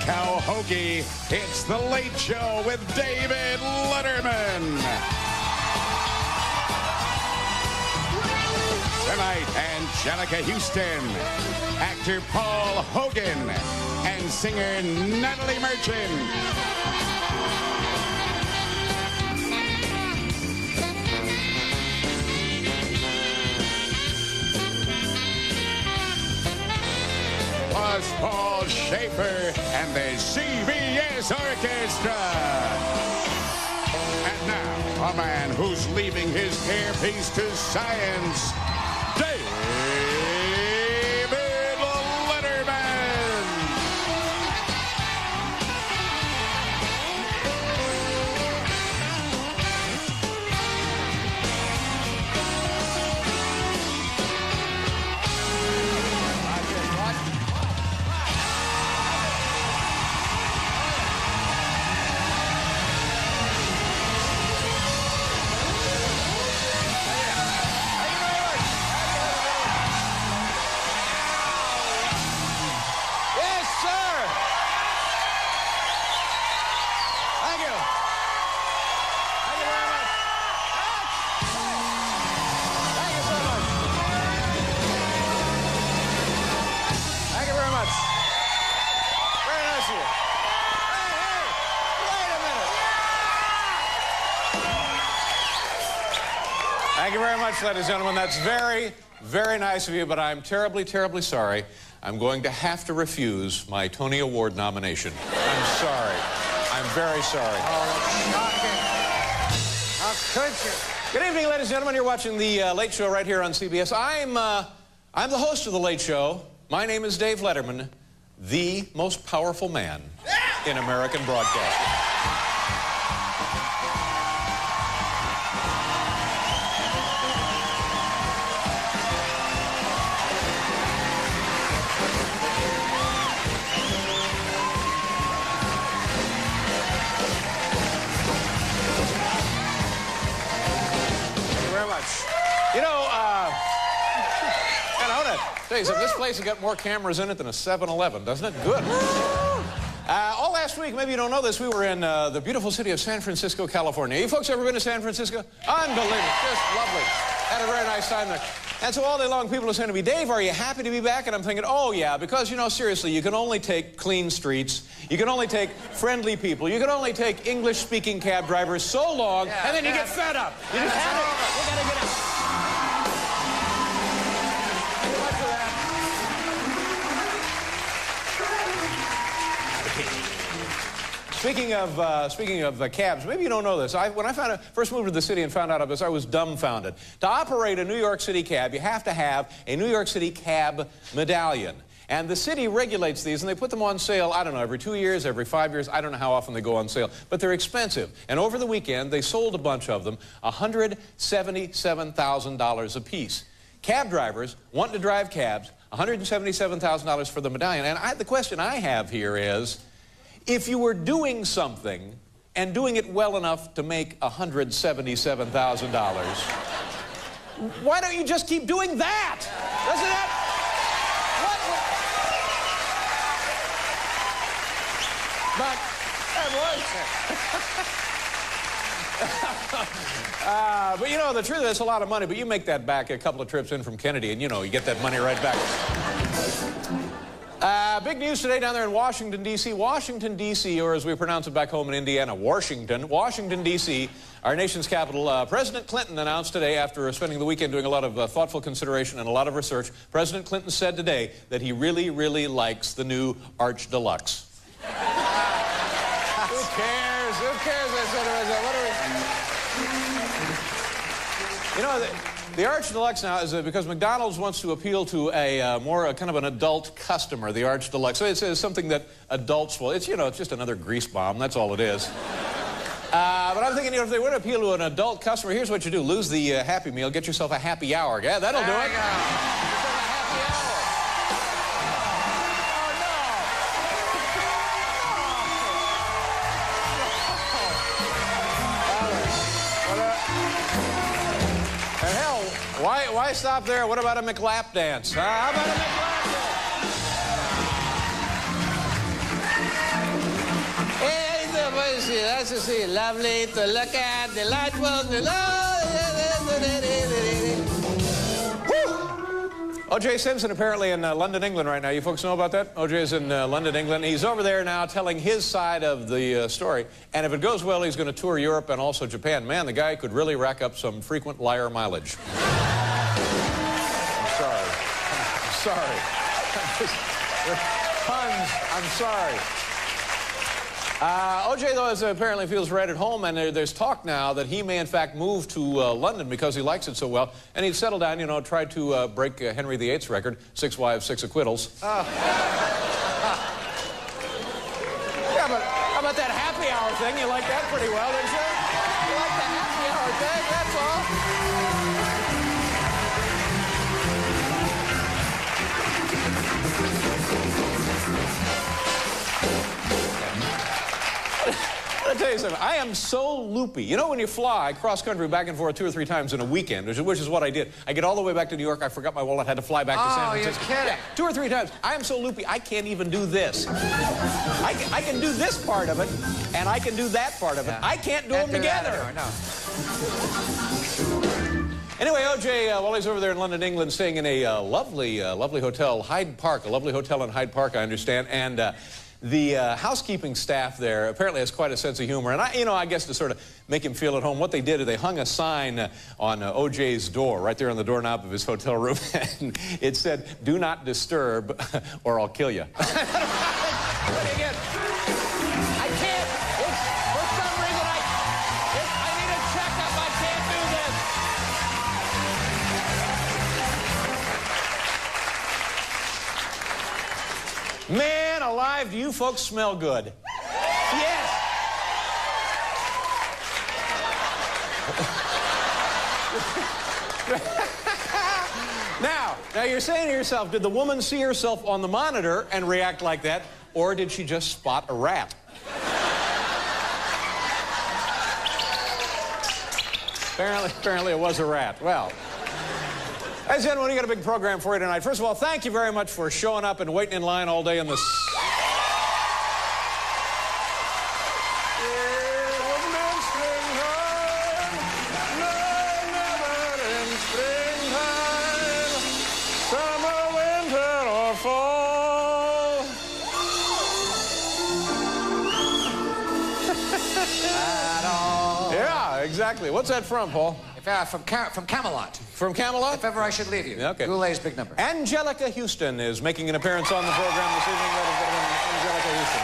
cow hoagie. It's The Late Show with David Letterman. Tonight, Anjelica Huston, actor Paul Hogan, and singer Natalie Merchant. Plus Paul Schaefer and the CBS Orchestra. And now, a man who's leaving his hairpiece to science, David Letterman. Thank you very much, ladies and gentlemen. That's very, very nice of you, but I'm terribly, terribly sorry. I'm going to have to refuse my Tony Award nomination. I'm sorry. I'm very sorry. Oh, shocking. How could you? Good evening, ladies and gentlemen. You're watching The Late Show right here on CBS. I'm the host of The Late Show. My name is Dave Letterman, the most powerful man in American broadcasting. You know, and I want to tell you something, this place has got more cameras in it than a 7-Eleven, doesn't it? Good. All last week, maybe you don't know this, we were in the beautiful city of San Francisco, California. You folks ever been to San Francisco? Unbelievable, just lovely. Had a very nice time there. And so all day long, people are saying to me, Dave, are you happy to be back? And I'm thinking, oh, yeah, because, you know, seriously, you can only take clean streets. You can only take friendly people. You can only take English-speaking cab drivers so long, and then you get fed up. You just have it. You gotta get out. Speaking of cabs, maybe you don't know this. When I first moved to the city and found out of this, I was dumbfounded. To operate a New York City cab, you have to have a New York City cab medallion. And the city regulates these, and they put them on sale, I don't know, every 2 years, every 5 years. I don't know how often they go on sale, but they're expensive. And over the weekend, they sold a bunch of them, $177,000 a piece. Cab drivers wanting to drive cabs, $177,000 for the medallion. And the question I have here is, if you were doing something and doing it well enough to make $177,000, why don't you just keep doing that? Doesn't that? But you know, the truth is, it's a lot of money, but you make that back a couple of trips in from Kennedy, and you know, you get that money right back. Big news today down there in Washington, D.C. Washington, D.C., or as we pronounce it back home in Indiana, Washington. Washington, D.C., our nation's capital. President Clinton announced today, after spending the weekend doing a lot of thoughtful consideration and a lot of research, President Clinton said today that he really, really likes the new Arch Deluxe. Who cares? Who cares? I said, what are we... You know, the Arch Deluxe now is because McDonald's wants to appeal to a more kind of an adult customer, the Arch Deluxe. So it's something that adults will, it's, you know, it's just another grease bomb. That's all it is. But I'm thinking, you know, if they want to appeal to an adult customer, here's what you do. Lose the Happy Meal, get yourself a happy hour. Yeah, that'll do it. And hell, why stop there? What about a McLap dance? How about a McLap dance? let's just see. Lovely to look at, delightful to O.J. Simpson apparently in London, England right now. You folks know about that? O.J. is in London, England. He's over there now telling his side of the story. And if it goes well, he's going to tour Europe and also Japan. Man, the guy could really rack up some frequent liar mileage. I'm sorry. I'm sorry. Puns. I'm sorry. O.J., though, apparently feels right at home, and there's talk now that he may, in fact, move to London because he likes it so well, and he'd settle down, you know, try to break Henry VIII's record, 6 wives, 6 acquittals. Yeah, but how about that happy hour thing? You like that pretty well, didn't you? You like the happy hour thing, that's all. I'll tell you something. I am so loopy. You know when you fly cross-country back and forth 2 or 3 times in a weekend, which is what I did. I get all the way back to New York. I forgot my wallet. Had to fly back to San Francisco. Oh, you're kidding. Yeah, 2 or 3 times. I am so loopy, I can't even do this. I can do this part of it, and I can do that part of it. I can't do them together. Anyway, O.J., while he's over there in London, England, staying in a lovely hotel, Hyde Park, a lovely hotel in Hyde Park, I understand, and the housekeeping staff there apparently has quite a sense of humor. And I guess to sort of make him feel at home, what they did is they hung a sign on O.J.'s door, right there on the doorknob of his hotel room, and it said, "Do not disturb, or I'll kill you." But again, I can't. For some reason, I need a checkup. I can't do this. Man alive, do you folks smell good? Yes. Now you're saying to yourself, did the woman see herself on the monitor and react like that, or did she just spot a rat? Apparently it was a rat. Well, ladies and gentlemen, we got a big program for you tonight. First of all, thank you very much for showing up and waiting in line all day in the... Yeah, exactly. What's that from, Paul? From Camelot. From Camelot? If ever I should leave you. Okay. Goulet's big number. Anjelica Huston is making an appearance on the program this evening. Ladies and gentlemen, Anjelica Huston.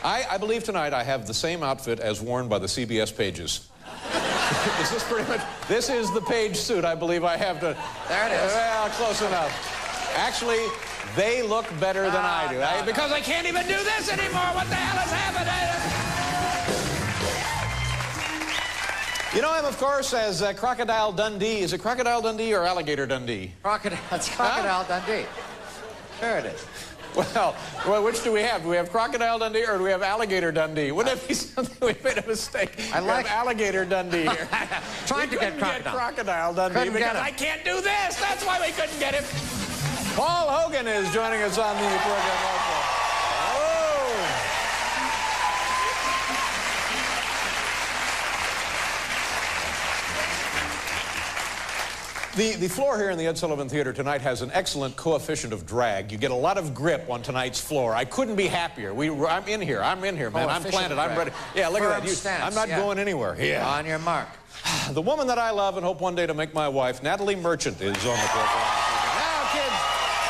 I believe tonight I have the same outfit as worn by the CBS pages. Is this pretty much... This is the page suit I believe I have to... There it is. Well, close enough. Actually, they look better than I do. Because I can't even do this anymore. What the hell is happening? You know him, of course, as Crocodile Dundee. Is it Crocodile Dundee or Alligator Dundee? It's Crocodile Dundee. Sure it is. Well, which do we have? Do we have Crocodile Dundee or do we have Alligator Dundee? Wouldn't it be something? We made a mistake. I like Alligator Dundee here. Trying to get Crocodile Dundee because I can't do this. That's why we couldn't get him. Paul Hogan is joining us on the program also. The floor here in the Ed Sullivan Theater tonight has an excellent coefficient of drag. You get a lot of grip on tonight's floor. I couldn't be happier. I'm in here, man. I'm planted. I'm ready. Yeah, look at that. I'm not going anywhere. Yeah. On your mark. The woman that I love and hope one day to make my wife, Natalie Merchant, is on the program. Now, kids,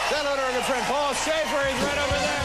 say hello to our good friend Paul Schaefer. He's right over there.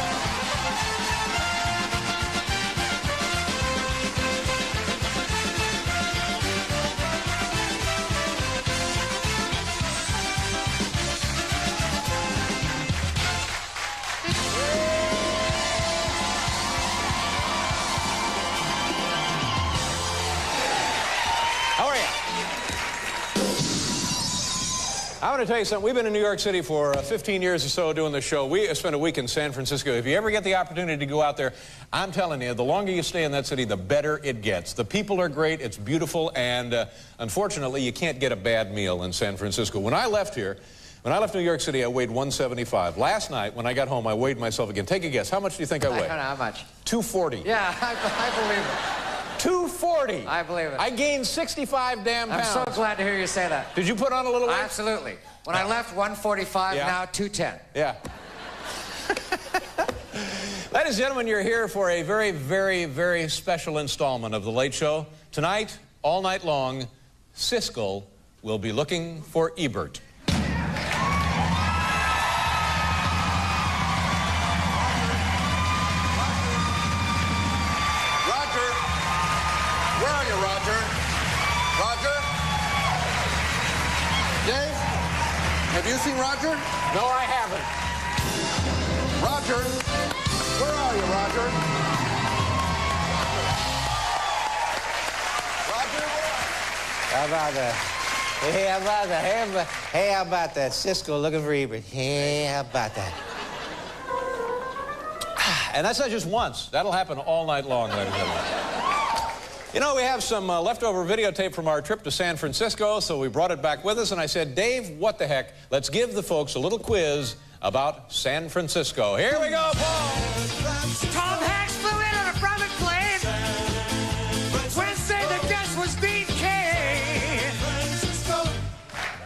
I want to tell you something. We've been in New York City for 15 years or so doing the show. We spent a week in San Francisco. If you ever get the opportunity to go out there, I'm telling you, the longer you stay in that city, the better it gets. The people are great. It's beautiful. And unfortunately, you can't get a bad meal in San Francisco. When I left here, When I left New York City, I weighed 175. Last night, when I got home, I weighed myself again. Take a guess. How much do you think I weigh? I don't know how much. 240. Yeah, I believe it. 240. I believe it. I gained 65 damn pounds. I'm so glad to hear you say that. Did you put on a little weight? Absolutely. When I left, 145, Yeah. now 210. Yeah. Ladies and gentlemen, you're here for a very, very, very special installment of The Late Show. Tonight, all night long, Siskel will be looking for Ebert. Roger. Where are you, Roger? Roger? Dave? Have you seen Roger? No, I haven't. Roger? Where are you, Roger? Roger? How about that? Hey, how about that? Hey, how about that? Siskel looking for Ebert. Hey, how about that? And that's not just once. That'll happen all night long, ladies and gentlemen. You know, we have some leftover videotape from our trip to San Francisco, so we brought it back with us, and I said, Dave, what the heck? Let's give the folks a little quiz about San Francisco. Here we go, Paul! Tom Hanks flew in on a private plane. Wednesday, the guest was Dean Cain.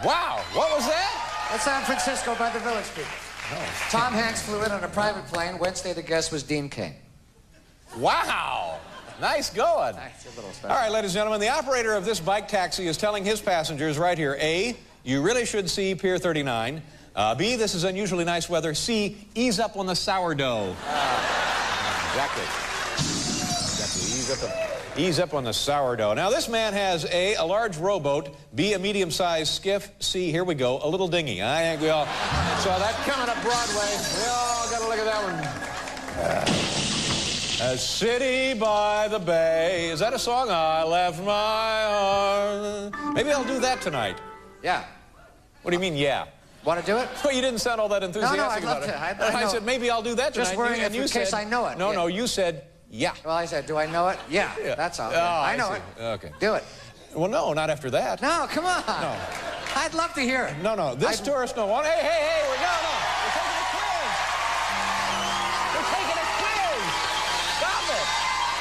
Wow, what was that? That's San Francisco by the Village People. Oh. Tom Hanks flew in on a private plane. Wednesday, the guest was Dean Cain. Wow! Nice going. That's a little special. All right, ladies and gentlemen, the operator of this bike taxi is telling his passengers right here, A, you really should see Pier 39. B, this is unusually nice weather. C, ease up on the sourdough. Exactly. Ease up on the sourdough. Now, this man has A, a large rowboat, B, a medium-sized skiff, C, here we go, a little dinghy. I think we all saw that coming up Broadway. We all got to look at that one. A city by the bay. Is that a song? I left my heart. Maybe I'll do that tonight. Yeah. What do you mean, yeah? Want to do it? Well, you didn't sound all that enthusiastic I'd about love it. to. I I said, maybe I'll do that tonight. Just worrying and in case I know it. No, Yeah. no, you said, yeah. Well, I said, do I know it? Yeah, that's all. Oh, I know see. it. Okay. Do it. Well, no, not after that. No, come on. No. I'd love to hear it. No, this tourist, no. Hey, we're no. We're taking a quiz. We're taking a quiz. Stop it.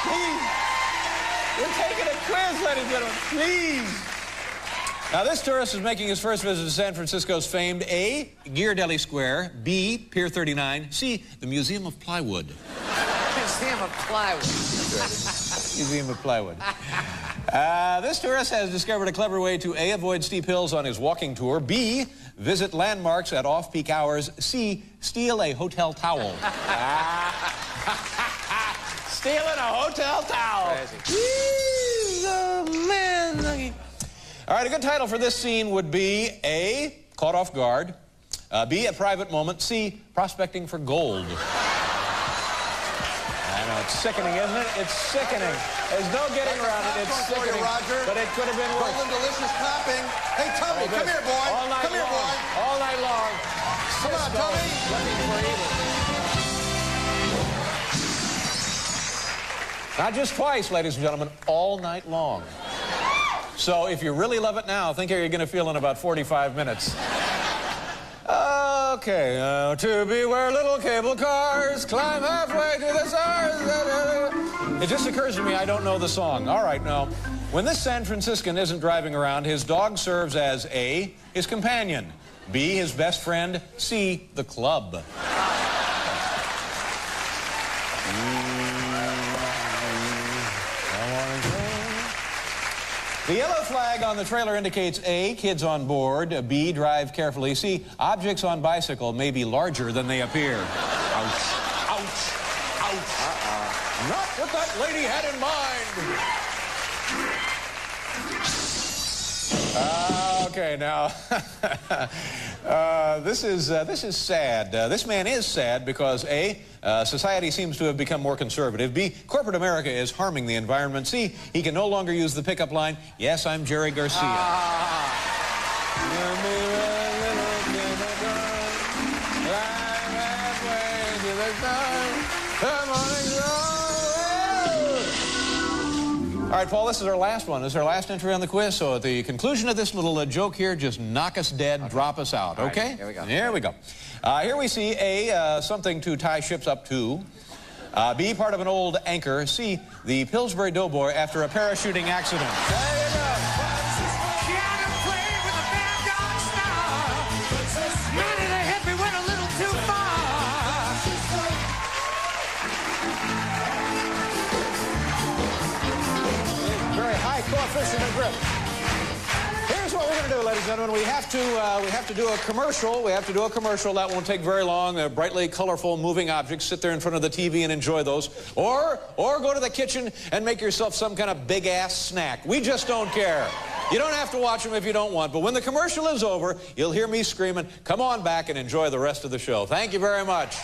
Please. We're taking a quiz, ladies and gentlemen. Please. Now, this tourist is making his first visit to San Francisco's famed A, Ghirardelli Square, B, Pier 39, C, the Museum of Plywood. Museum of Plywood. Museum of Plywood. This tourist has discovered a clever way to A, avoid steep hills on his walking tour, B, visit landmarks at off-peak hours, C, steal a hotel towel. Stealing a hotel towel. He's a man. All right, a good title for this scene would be A, caught off guard, B, a private moment, C, prospecting for gold. I know, it's sickening, isn't it? It's sickening. There's no getting around it. It's sickening. Roger. But it could have been worse. Golden delicious topping. Hey, Tubby, come here, boy. All night Come here, long. boy. All night long. Come on, Siskel Tubby. looking for Ebert. Not just twice, ladies and gentlemen, all night long. So if you really love it now, think how you're going to feel in about 45 minutes. Okay, to be where little cable cars climb halfway to the stars. It just occurs to me I don't know the song. All right, now, when this San Franciscan isn't driving around, his dog serves as A, his companion, B, his best friend, C, the club. The yellow flag on the trailer indicates A, kids on board, B, drive carefully, C, objects on bicycle may be larger than they appear. Ouch, ouch, ouch. Not what that lady had in mind. Okay, now, this is sad. This man is sad because A, society seems to have become more conservative. B, corporate America is harming the environment. C, he can no longer use the pickup line, yes, I'm Jerry Garcia. All right, Paul, this is our last one. This is our last entry on the quiz. So at the conclusion of this little joke here, just knock us dead, drop us out, okay? Right, here we go. Here we go. Here we see A, something to tie ships up to. B, part of an old anchor. C, the Pillsbury Doughboy after a parachuting accident. There you go. Keanu played with a bad dog style. Manny the hippie went a little too far. Very high coefficient of grip. Here's what we're going to do, ladies and gentlemen. We have to do a commercial. We have to do a commercial. That won't take very long. Brightly colorful moving objects. Sit there in front of the TV and enjoy those. Or go to the kitchen and make yourself some kind of big-ass snack. We just don't care. You don't have to watch them if you don't want. But when the commercial is over, you'll hear me screaming, come on back and enjoy the rest of the show. Thank you very much.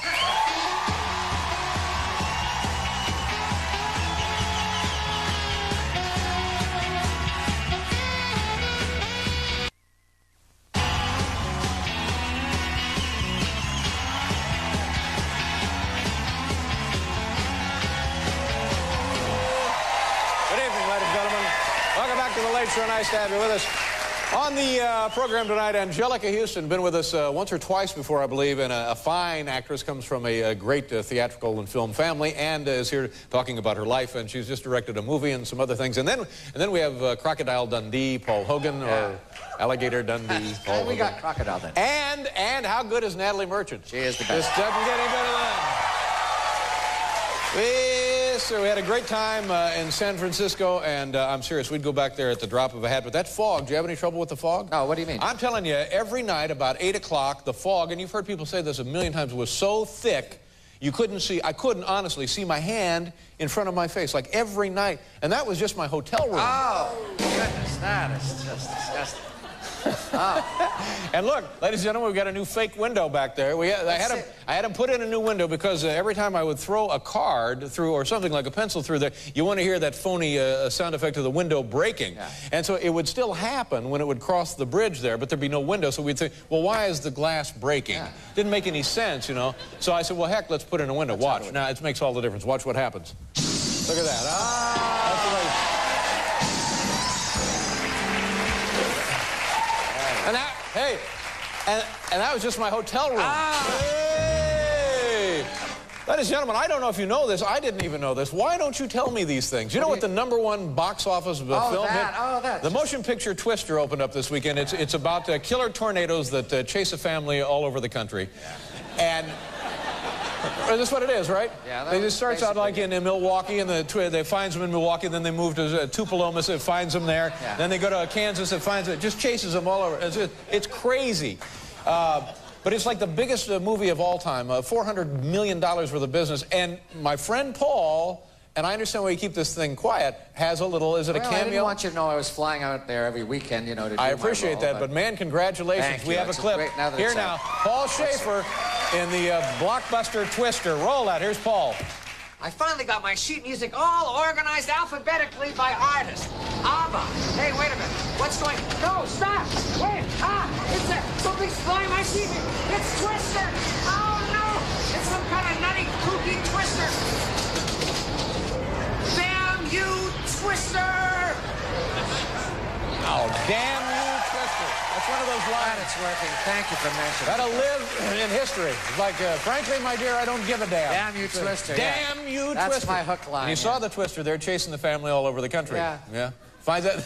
Sure, nice to have you with us. On the program tonight, Anjelica Huston, been with us once or twice before, I believe, and a fine actress, comes from a great theatrical and film family, and is here talking about her life, and she's just directed a movie and some other things. And then we have Crocodile Dundee, Paul Hogan, or Alligator Dundee, Paul Hogan. We got Crocodile Dundee. And how good is Natalie Merchant? She is the best. This doesn't get any better than that. We had a great time in San Francisco, and I'm serious, we'd go back there at the drop of a hat. But that fog, do you have any trouble with the fog? No, what do you mean? I'm telling you, every night about 8 o'clock, the fog, and you've heard people say this a million times, was so thick, you couldn't see, I couldn't honestly see my hand in front of my face, like every night. And that was just my hotel room. Oh, goodness, that is just disgusting. Oh. And look, ladies and gentlemen, we've got a new fake window back there. I had them put in a new window because every time I would throw a card through or something like a pencil through there, you want to hear that phony sound effect of the window breaking. Yeah. And so it would still happen when it would cross the bridge there, but there'd be no window. So we'd think, well, why is the glass breaking? Yeah. Didn't make any sense, you know. So I said, well, heck, let's put in a window. Watch. Now, it makes all the difference. Watch what happens. Look at that. That's the way. And that, hey, and that was just my hotel room. Hey! Ladies and gentlemen, I don't know if you know this. I didn't even know this. Why don't you tell me these things? You know what the #1 box office film hit? The motion picture Twister opened up this weekend. It's about killer tornadoes that chase a family all over the country. Yeah. And that's what it is, right? Yeah. It starts out like in Milwaukee, and they find them in Milwaukee, then they move to Tupelo, it finds them there. Yeah. Then they go to Kansas, it finds it, just chases them all over. It's crazy. But it's like the biggest movie of all time, $400 million worth of business. And my friend Paul, and I understand why you keep this thing quiet, has a little, is it a cameo? I didn't want you to know I was flying out there every weekend, you know, to do I appreciate my role, that, but man, congratulations. We have a clip. Here now, Paul Schaefer in the blockbuster Twister. Roll that. Here's Paul. I finally got my sheet music all organized alphabetically by artist. ABBA. Hey, wait a minute. What's going... No, stop. Wait. Something's flying my sheet music. It's Twister. Oh, no. It's some kind of nutty, kooky Twister. Damn you, Twister. Oh, damn you, Twister. That's one of those lines. It's working. Thank you for mentioning that'll live in history. It's like, frankly, my dear, I don't give a damn. Damn you, Twister. Damn you, That's Twister. my hook line. And you saw the Twister. They're chasing the family all over the country. Yeah. Yeah. Finds that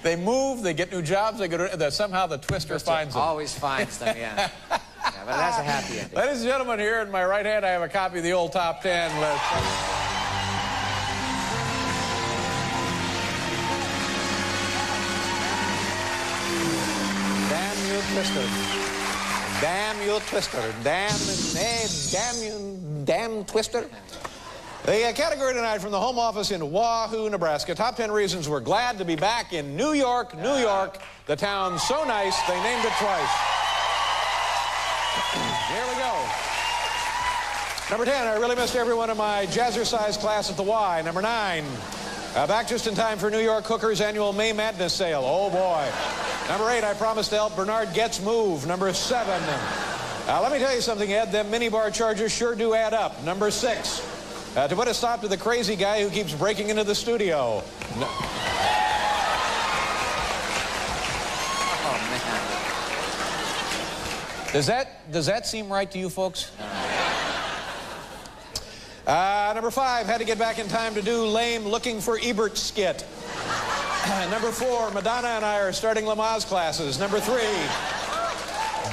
they move, they get new jobs, they go to, somehow the Twister finds them. Always finds them, yeah. Yeah, but that's a happy ending. Ladies and gentlemen, here in my right hand, I have a copy of the old Top 10 list. Twister. Damn you, Twister. Damn Twister. The category tonight from the home office in Wahoo, Nebraska. Top 10 reasons we're glad to be back in New York, New York. The town so nice, they named it twice. Here we go. Number 10, I really missed everyone in my jazzercise class at the Y. Number 9, back just in time for New York Hookers' annual May Madness sale. Oh, boy. Number 8, I promised to help Bernard Getz move. Number 7, let me tell you something, Ed. Them minibar charges sure do add up. Number 6, to put a stop to the crazy guy who keeps breaking into the studio. No. Oh, man. Does that seem right to you folks? Number 5, had to get back in time to do lame Looking for Ebert skit. Number 4, Madonna and I are starting Lamaze classes. Number 3,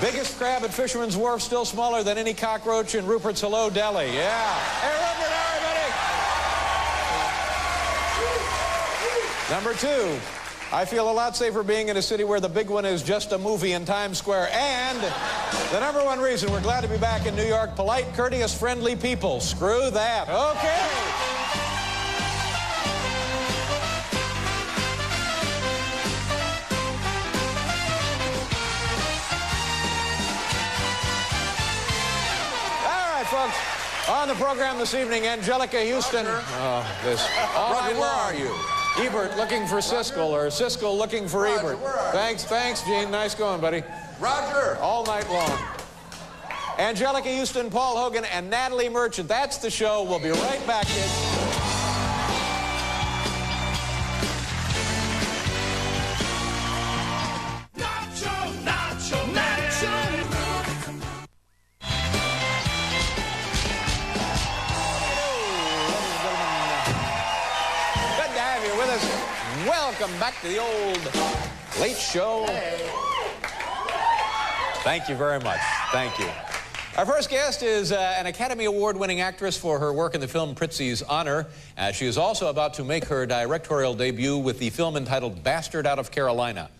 biggest crab at Fisherman's Wharf, still smaller than any cockroach in Rupert's Hello Deli. Yeah. Hey, Rupert, everybody! Number 2, I feel a lot safer being in a city where the big one is just a movie in Times Square. And the number 1 reason we're glad to be back in New York, polite, courteous, friendly people. Screw that. Okay. Folks, on the program this evening, Anjelica Huston. Oh, this. Roger, where are you? Ebert looking for Siskel, or Siskel looking for Roger, Ebert. where are you? Thanks, Gene. Nice going, buddy. Roger. All night long. Anjelica Huston, Paul Hogan, and Natalie Merchant. That's the show. We'll be right back, kids. Welcome back to the old Late Show. Hey. Thank you very much. Thank you. Our first guest is an Academy Award-winning actress for her work in the film Prizzi's Honor. She is also about to make her directorial debut with the film entitled Bastard Out of Carolina.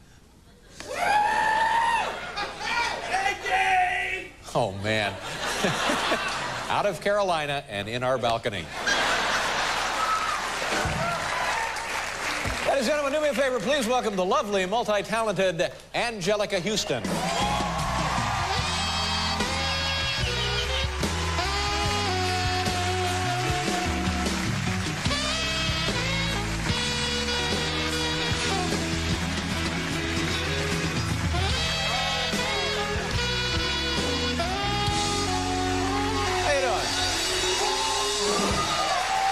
Oh, man. Out of Carolina and in our balcony. Ladies and gentlemen, do me a favor. Please welcome the lovely, multi-talented Anjelica Huston. How you doing?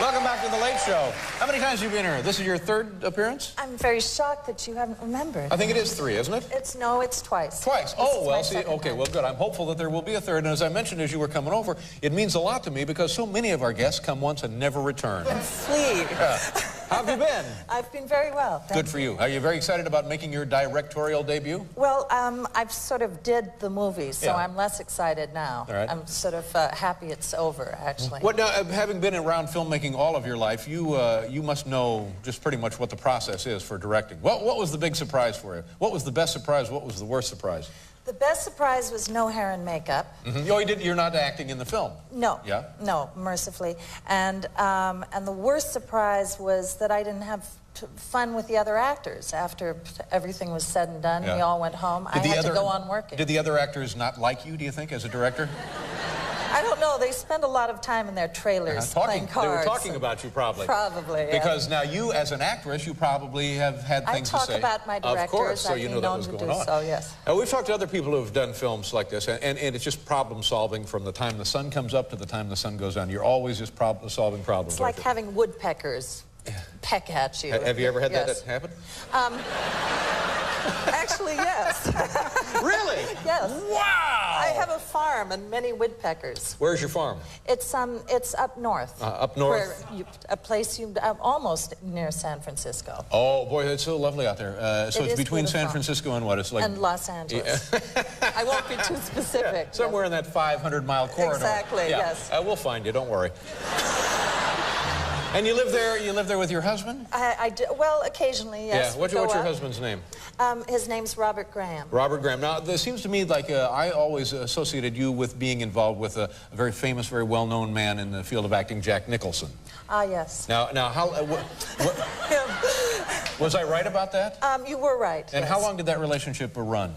Welcome back to the Late Show. How many times have you been here? This is your 3rd appearance? I'm very shocked that you haven't remembered. I think it is 3, isn't it? It's twice. Twice. This Oh, is well, my see, second okay, time. well, good. I'm hopeful that there will be a 3rd. And as I mentioned as you were coming over, it means a lot to me because so many of our guests come once and never return. Flee. How have you been? I've been very well. Good for you. Are you very excited about making your directorial debut? Well, I've sort of did the movie, so Yeah. I'm less excited now. All right. I'm sort of happy it's over, actually. What now? Having been around filmmaking all of your life, you must know just pretty much what the process is for directing. What was the big surprise for you? What was the best surprise? What was the worst surprise? The best surprise was no hair and makeup. Mm-hmm. Oh, you're not acting in the film? No. Yeah? No, mercifully. And the worst surprise was that I didn't have fun with the other actors. After everything was said and done, Yeah. we all went home. I had to go on working. Did the other actors not like you, do you think, as a director? I don't know. They spend a lot of time in their trailers playing cards. They were talking about you, probably. Probably, yeah. Because now you, as an actress, you probably have had things to say. I talk about my directors. Of course, so I've you been know that known was to going do on. so, yes. We've talked to other people who have done films like this, and it's just problem solving from the time the sun comes up to the time the sun goes down. You're always just solving problems. It's like having woodpeckers peck at you. Have you ever had Yes. that happen? Actually, yes. Really? Yes. Wow! I have a farm and many woodpeckers. Where's your farm? It's up north. Up north? A place almost near San Francisco. Oh, boy, it's so lovely out there. So It it's is between San beautiful. Francisco and what? It's like... And Los Angeles. I won't be too specific. Somewhere in that 500-mile corridor. Exactly, Yeah. yes. We'll find you, don't worry. And you live there with your husband? I do, well, occasionally, yes. Yeah, what's your husband's name? His name's Robert Graham. Robert Graham. Now, there seems to me like I always associated you with being involved with a very famous, very well-known man in the field of acting, Jack Nicholson. Ah, yes. Now, how... was I right about that? You were right, And yes. how long did that relationship run?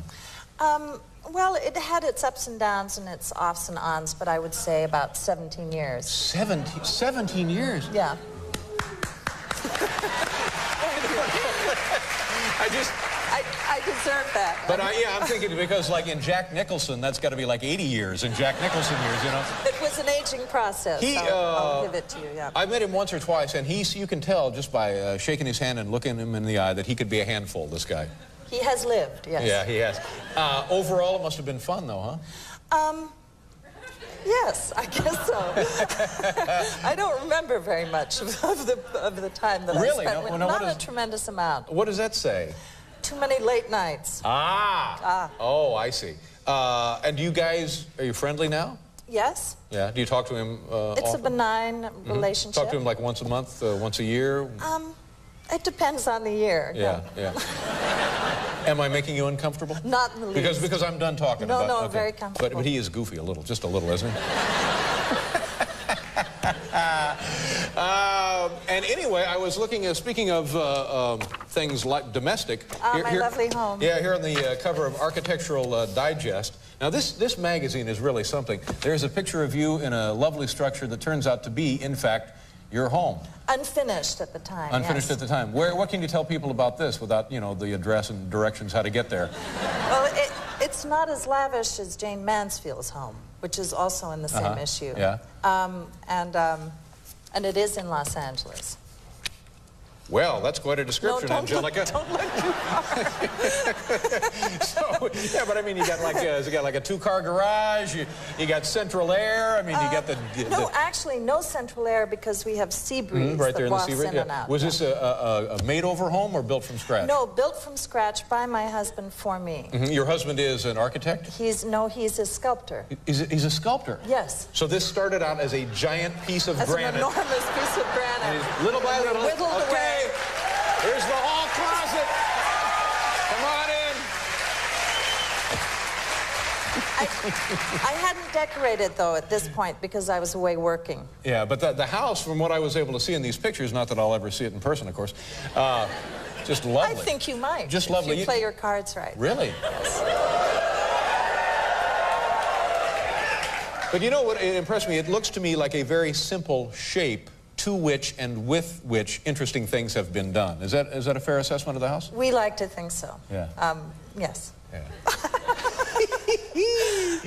Well, it had its ups and downs and its offs and ons, but I would say about 17 years. 17 years? Yeah. I deserve that. But yeah, I'm thinking because like in Jack Nicholson, that's got to be like 80 years in Jack Nicholson years, you know? It was an aging process. I'll give it to you, yeah. I met him once or twice, and you can tell just by shaking his hand and looking him in the eye that he could be a handful, this guy. He has lived, yes. Yeah, he has. Overall, it must have been fun, though, huh? Yes, I guess so. I don't remember very much of the time that really? I spent. Not a tremendous amount. What does that say? Too many late nights. Oh, I see. And you guys, are you friendly now? Yes. Yeah. Do you talk to him It's often? a benign relationship. Talk to him like once a month, once a year? It depends on the year. Yeah, yeah. Am I making you uncomfortable? Not in the least. Because I'm done talking about it. No, okay. very comfortable. But he is goofy a little, just a little, isn't he? And anyway, I was looking, speaking of things like domestic. My lovely home. Yeah, here on the cover of Architectural Digest. Now, this magazine is really something. There's a picture of you in a lovely structure that turns out to be, in fact, your home. Unfinished at the time, Unfinished yes. at the time. What can you tell people about this without, you know, the address and directions how to get there? Well, it's not as lavish as Jane Mansfield's home, which is also in the same issue. Yeah. And it is in Los Angeles. Well, that's quite a description, Anjelica. Don't look too far. So, yeah, but I mean, you got like a two-car garage. You got central air. I mean, you got the no, actually, no central air because we have sea breeze right there that in the wafts sea breeze. in Yeah. and out. Was this a made-over home or built from scratch? No, built from scratch by my husband for me. Your husband is an architect? He's a sculptor. He's a sculptor? Yes. So this started out as a giant piece of granite. An enormous piece of granite. And little by little. Whittled away. Here's the hall closet. Come on in. I hadn't decorated, though, at this point because I was away working. Yeah, but the house, from what I was able to see in these pictures, not that I'll ever see it in person, of course, just lovely. I think you might. Just lovely. If you play your cards right. Really? Yes. But you know what impressed me? It looks to me like a very simple shape to which and with which interesting things have been done. Is that a fair assessment of the house? We like to think so. Yeah. Yes. Yeah.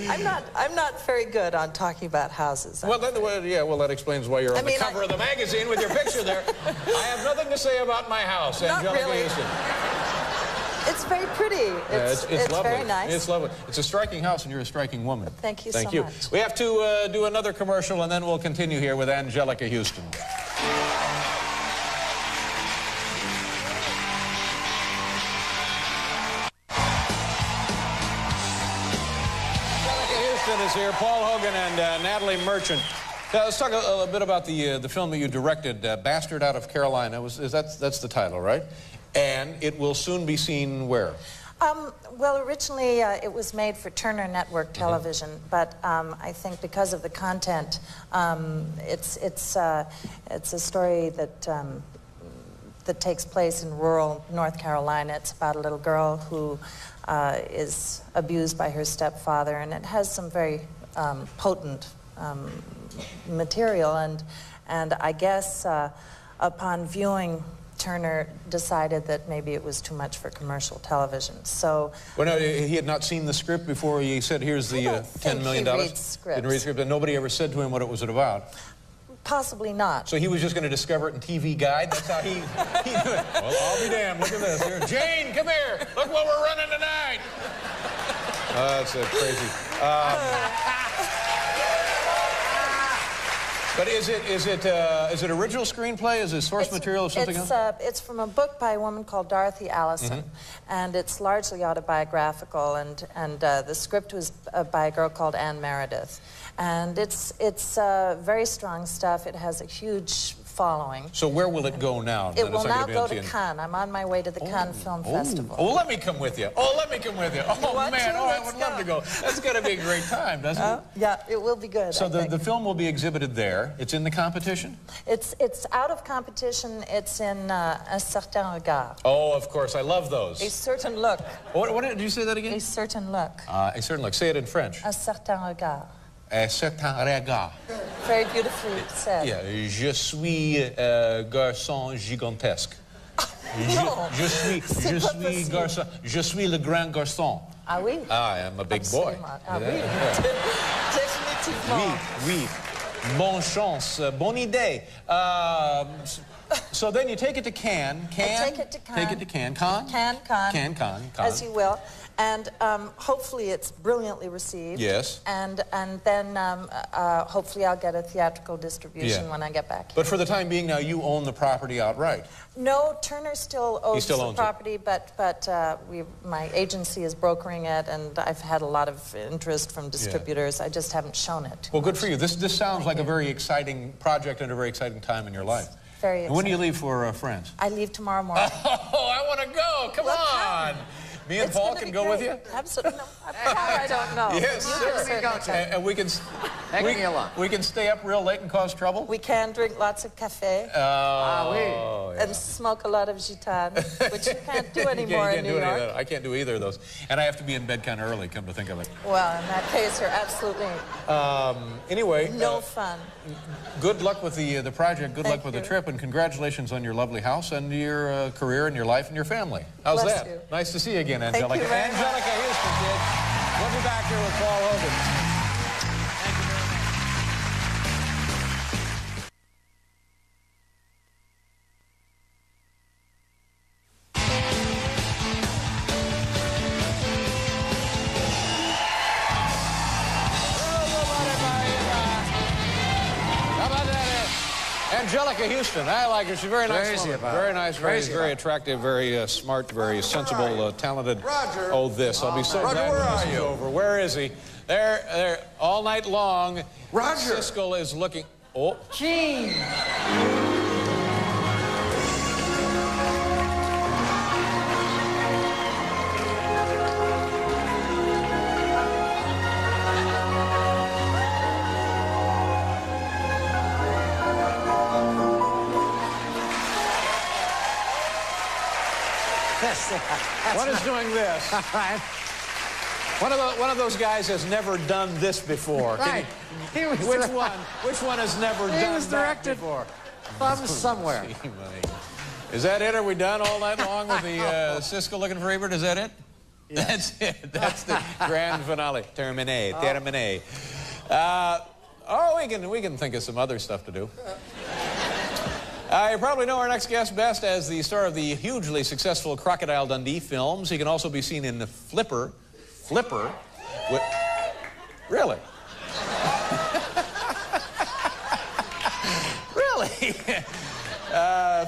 I'm not very good on talking about houses. Well, that explains why you're on the cover of the magazine with your picture there. I have nothing to say about my house, Not Anjelica really. Huston. It's very pretty. It's lovely. very nice. It's lovely. It's a striking house, and you're a striking woman. Thank you so much. We have to do another commercial, and then we'll continue here with Anjelica Huston. Anjelica Huston is here. Paul Hogan and Natalie Merchant. Let's talk a bit about the film that you directed, Bastard Out of Carolina. That's the title, right? And it will soon be seen where? Well, originally it was made for Turner Network Television, but I think because of the content, it's a story that takes place in rural North Carolina. It's about a little girl who is abused by her stepfather, and it has some very potent material. And I guess upon viewing, Turner decided that maybe it was too much for commercial television. So, well, no, he had not seen the script before he said, "Here's the $10 million." He reads scripts. Didn't read script, and nobody ever said to him what it was about. Possibly not. So he was just going to discover it in TV Guide. That's how he knew it. Well, I'll be damned. Look at this. Here, Jane, come here. Look what we're running tonight. That's crazy. But is it original screenplay? Is it source material or something else? It's from a book by a woman called Dorothy Allison, and it's largely autobiographical. And the script was by a girl called Anne Meredith, and it's very strong stuff. It has a huge following. So where will it go now? It will now go to Cannes. I'm on my way to the Cannes Film Festival. Oh, let me come with you. Oh, let me come with you. Oh, man, I would love to go. That's going to be a great time, doesn't it? Yeah, it will be good. So the film will be exhibited there. It's in the competition? It's out of competition. It's in Un Certain Regard. Oh, of course. I love those. A certain look. What did you say that again? A certain look. A certain look. Say it in French. Un certain regard. Un certain regard. Very beautifully said. Yeah, je suis garçon gigantesque. Non. Je suis garçon. Je suis le grand garçon. Ah oui? I am a big boy. Absolument. Ah oui. Définitivement. Oui. Bonne chance. Bonne idée. So then you take it to Cannes. I take it to Cannes. Take it to Cannes. Cannes. As you will. And hopefully it's brilliantly received. Yes. And then hopefully I'll get a theatrical distribution when I get back. But for the time being now, you own the property outright. No, Turner still owns still the owns property, but my agency is brokering it, and I've had a lot of interest from distributors. I just haven't shown it. Well, good for you. This sounds like a very exciting project and a very exciting time in your life. Very exciting. When do you leave for France? I leave tomorrow morning. Oh, I want to go. Come on. Me and Paul can go with you? Absolutely. No, I don't know. Yes, sir. And we can stay up real late and cause trouble? We can drink lots of cafe. And smoke a lot of gitane, which you can't do anymore in New York. I can't do either of those. And I have to be in bed kind of early, come to think of it. Well, in that case, you're absolutely anyway. no fun. Good luck with the project. Good luck with the trip. And congratulations on your lovely house and your career and your life and your family. How's Bless that? you. Nice to see you again, Anjelica. Thank you very much. Anjelica Huston, kids. We'll be back here with Paul Hogan. Anjelica Huston, I like her. She's a very nice woman. Very nice, very attractive, very smart, very sensible, talented. Roger. Oh, this. I'll be so glad when this is over. Where is he? There, all night long. Roger. Siskel is looking. Oh. Gene. What is doing this? Right. One of those guys has never done this before. Right. Which one has never He done was that directed before? from somewhere. Is that it? Are we done all night long with the Siskel looking for Ebert? Is that it? Yes. That's it. That's the grand finale. Termine. We can think of some other stuff to do. You probably know our next guest best as the star of the hugely successful Crocodile Dundee films. He can also be seen in Flipper. Really? Really?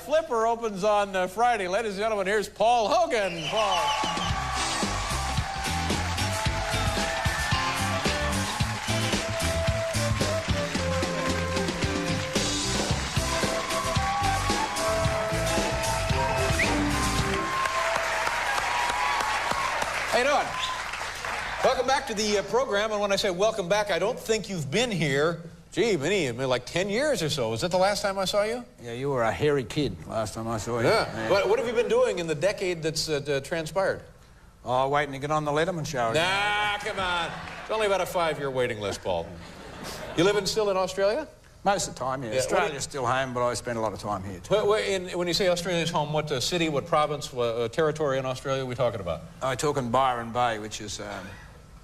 Flipper opens on Friday. Ladies and gentlemen, here's Paul Hogan. Paul. How you doing? Welcome back to the program, and when I say welcome back, I don't think you've been here, maybe like 10 years or so. Was that the last time I saw you? Yeah, you were a hairy kid last time I saw you. Yeah. What have you been doing in the decade that's transpired? Oh, waiting to get on the Letterman show. Nah, come on. It's only about a 5-year waiting list, Paul. You living still in Australia? Most of the time, yeah. Australia's still home, but I spend a lot of time here too. When you say Australia's home, what city, what province, what territory in Australia are we talking about? I'm talking Byron Bay, which is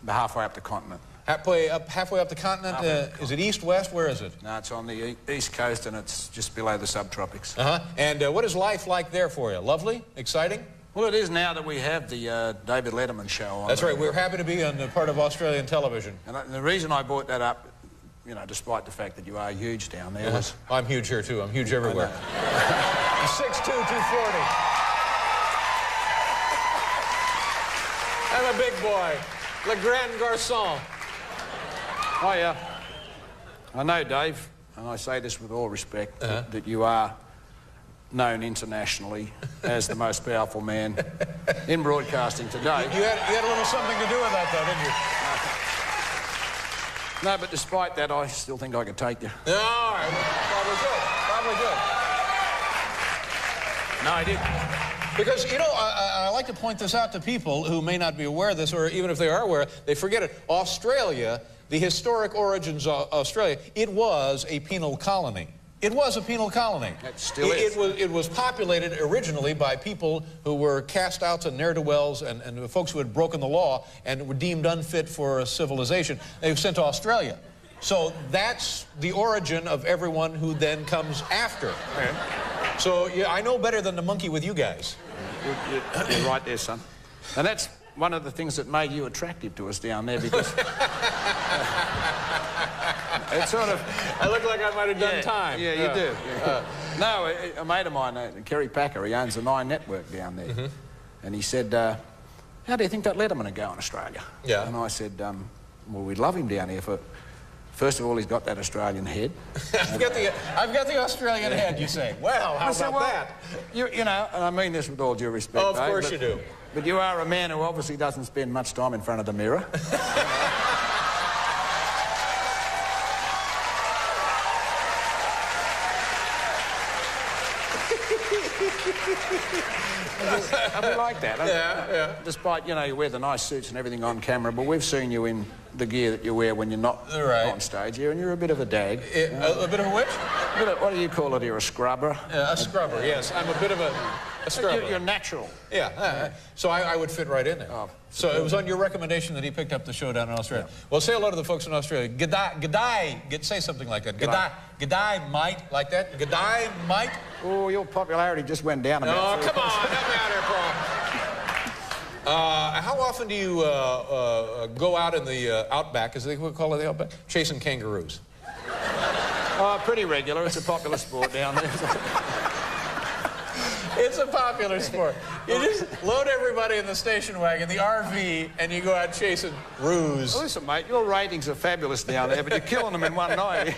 halfway up the continent. Halfway up the continent? Is it east, west? Where is it? No, it's on the east coast, and it's just below the subtropics. And what is life like there for you? Lovely? Exciting? Well, it is now that we have the David Letterman show on. That's right. We're happy to be on part of Australian television. And the reason I brought that up, you know, despite the fact that you are huge down there, was... I'm huge here, too. I'm huge everywhere. 6'2", 240. I'm a big boy. Le grand garçon. Oh, yeah. I know, Dave, and I say this with all respect, that you are known internationally as the most powerful man in broadcasting today. You had a little something to do with that, though, didn't you? No, but despite that, I still think I could take you. No, all right. Probably good. No, I didn't. Because, you know, I like to point this out to people who may not be aware of this, or even if they are aware, they forget it. Australia, the historic origins of Australia, it was a penal colony. It was a penal colony. It still is. It was populated originally by people who were cast outs and ne'er-do-wells and folks who had broken the law and were deemed unfit for civilization. They were sent to Australia. So that's the origin of everyone who then comes after. Okay. So yeah, I know better than the monkey with you guys. You're right there, son. And that's one of the things that made you attractive to us down there, because it's sort of... I look like I might have done time. Yeah, you do. Yeah. No, a mate of mine, Kerry Packer, he owns the Nine Network down there. Mm-hmm. And he said, how do you think that Letterman would go in Australia? Yeah. And I said, well, we'd love him down here for... First of all, he's got that Australian head. I've got the Australian head, you say. Well, how about that? You know, and I mean this with all due respect. Oh, of course you do. But you are a man who obviously doesn't spend much time in front of the mirror. And we like that. Yeah. Despite, you know, you wear the nice suits and everything on camera, but we've seen you in the gear that you wear when you're not on stage here, and you're a bit of a dag. A bit of a which? What do you call it here, a scrubber? A scrubber, yes. I'm a bit of a scrubber. You're natural. Yeah. So I would fit right in there. Oh. So it was on your recommendation that he picked up the show down in Australia. Yeah. Well, say hello to the folks in Australia. G'day. Say something like that. G'day, mate. Like that. G'day, mate. Oh, your popularity just went down a bit. Oh, come on. Help me out here, Paul. How often do you go out in the outback, as they would call it, the outback, chasing kangaroos? Pretty regular. It's a popular sport down there. It's a popular sport. You just load everybody in the station wagon, the RV, and you go out chasing roos. Well, listen, mate, your ratings are fabulous down there, but you're killing them in one night.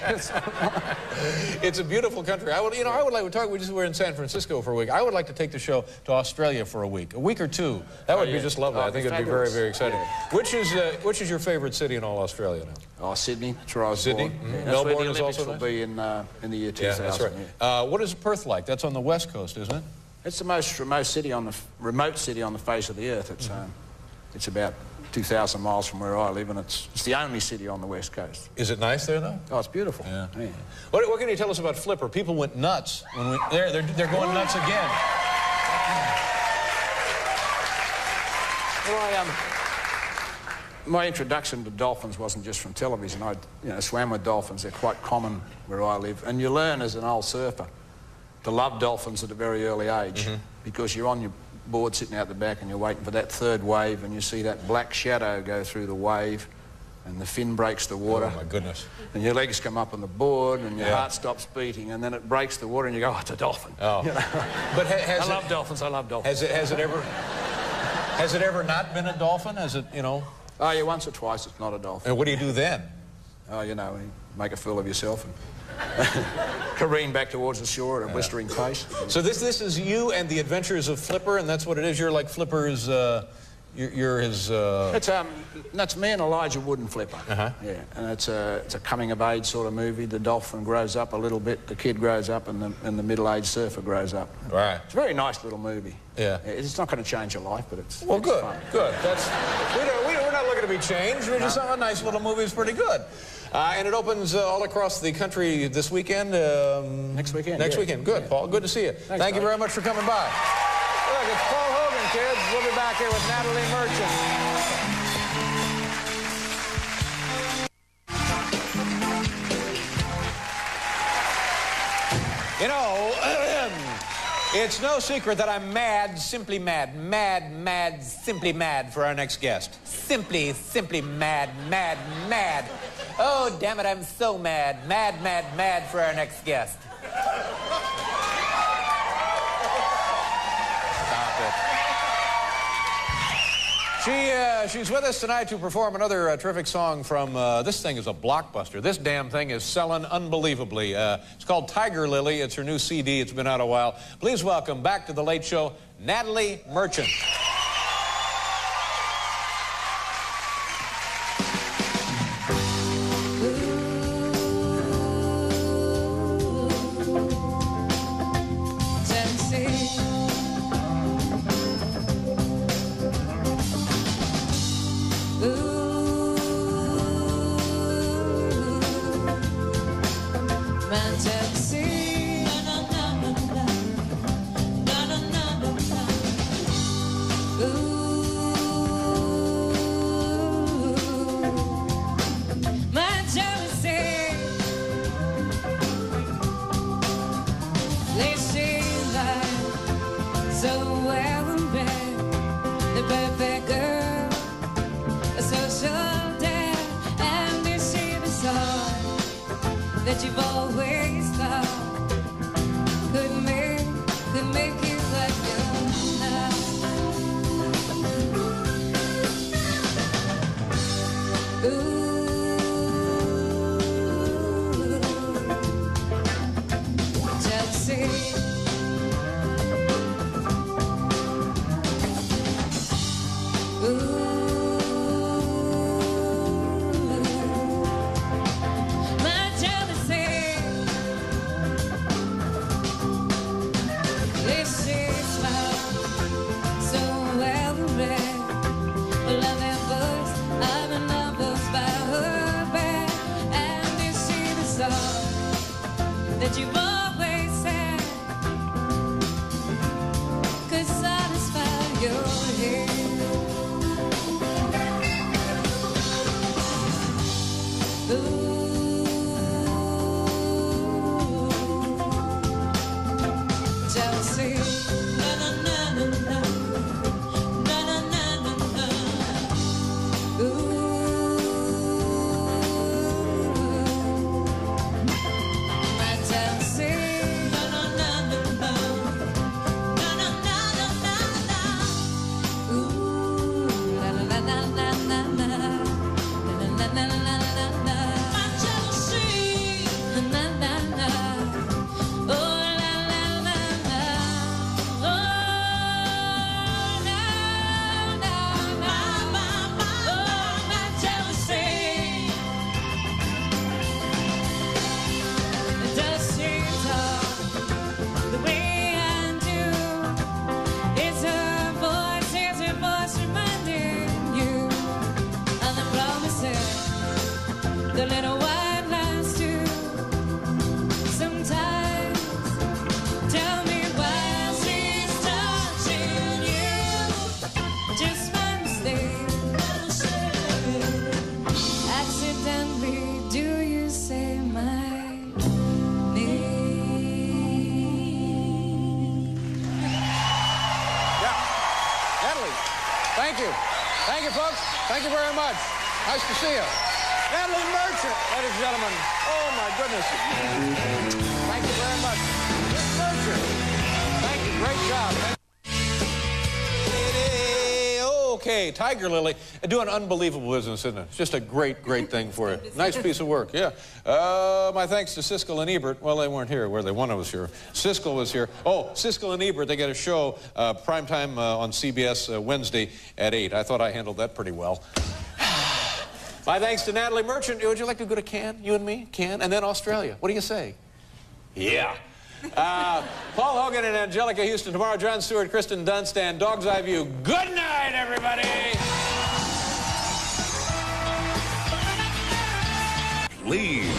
It's a beautiful country. I would like to talk. We're in San Francisco for a week. I would like to take the show to Australia for a week or two. That would be just lovely. I think it'd be very, very exciting. Yeah. Which is your favorite city in all Australia now? Oh, Sydney. That's where I was Sydney. born. Mm-hmm. That's Melbourne where the is Olympics also will be in the year 2000. Yeah, that's right. Yeah. What is Perth like? That's on the west coast, isn't it? It's the most remote city on the face of the earth. It's it's about 2,000 miles from where I live, and it's the only city on the west coast. Is it nice there, though? Oh, it's beautiful. Yeah. What can you tell us about Flipper? People went nuts when they're going nuts again. Well, my introduction to dolphins wasn't just from television. I swam with dolphins. They're quite common where I live, and you learn as an old surfer to love dolphins at a very early age, because you're on your board sitting out the back and you're waiting for that third wave, and you see that black shadow go through the wave and the fin breaks the water. Oh, my goodness. And your legs come up on the board and your heart stops beating, and then it breaks the water and you go, oh, it's a dolphin. Oh. You know? But I love dolphins. Has it ever not been a dolphin? Has it, Oh, yeah, once or twice it's not a dolphin. And what do you do then? Oh, you make a fool of yourself and careen back towards the shore at a blistering pace. So this is you and the adventures of Flipper, and that's what it is? You're like Flipper's, you're his... That's me and Elijah Wood and Flipper. Yeah, and it's a coming-of-age sort of movie. The dolphin grows up a little bit, the kid grows up, and the middle-aged surfer grows up. Right. It's a very nice little movie. Yeah. It's not going to change your life, but it's Well, good, fun. good. We're not looking to be changed. We're just a nice little movie. It's pretty good. And it opens all across the country this weekend. Next weekend. Next weekend. Good, Paul. Good to see you. Thank you very much for coming by. Look, it's Paul Hogan, kids. We'll be back here with Natalie Merchant. You know, it's no secret that I'm mad, simply mad, simply mad for our next guest. Simply mad. Oh, damn it, I'm so mad for our next guest. Stop it. She's with us tonight to perform another terrific song from, this thing is a blockbuster. This damn thing is selling unbelievably. It's called Tiger Lily. It's her new CD. It's been out a while. Please welcome back to The Late Show, Natalie Merchant. Tennessee. So well and bred, the perfect girl, a social dad, and is she the song that you've always thought could make you what you're not? Ooh, jealousy. That you've always said could satisfy your head. Jealousy. Na na na na na. Na na na na na. My jealousy. Na na na na na. Na na na na na na. La la la la la la la. La la la la la la. My jealousy. Na na na na. Oh la la la la. Oh no no no. Oh my jealousy. Does she talk the way I do? Is her voice reminding you of the promises, the little white lies too? Sometimes tell me why she's touching you. Just by mistake, accidentally, do you say my name? Yeah. Natalie, thank you. Thank you, folks. Thank you very much. Nice to see you. Natalie Merchant, ladies and gentlemen. Oh, my goodness. Thank you very much. Miss Merchant. Thank you. Great job. Okay, Tiger Lily, doing unbelievable business, isn't it? It's just a great, great thing for you. Nice piece of work, yeah. My thanks to Siskel and Ebert. Well, they weren't here, were they? One of us here. Siskel was here. Oh, Siskel and Ebert, they got a show, primetime on CBS Wednesday at 8. I thought I handled that pretty well. My thanks to Natalie Merchant. Would you like to go to Cannes, you and me? Cannes, and then Australia. What do you say? Yeah. Paul Hogan and Anjelica Huston. Tomorrow, John Stewart, Kristen Dunst, and Dog's Eye View. Good night, everybody. Please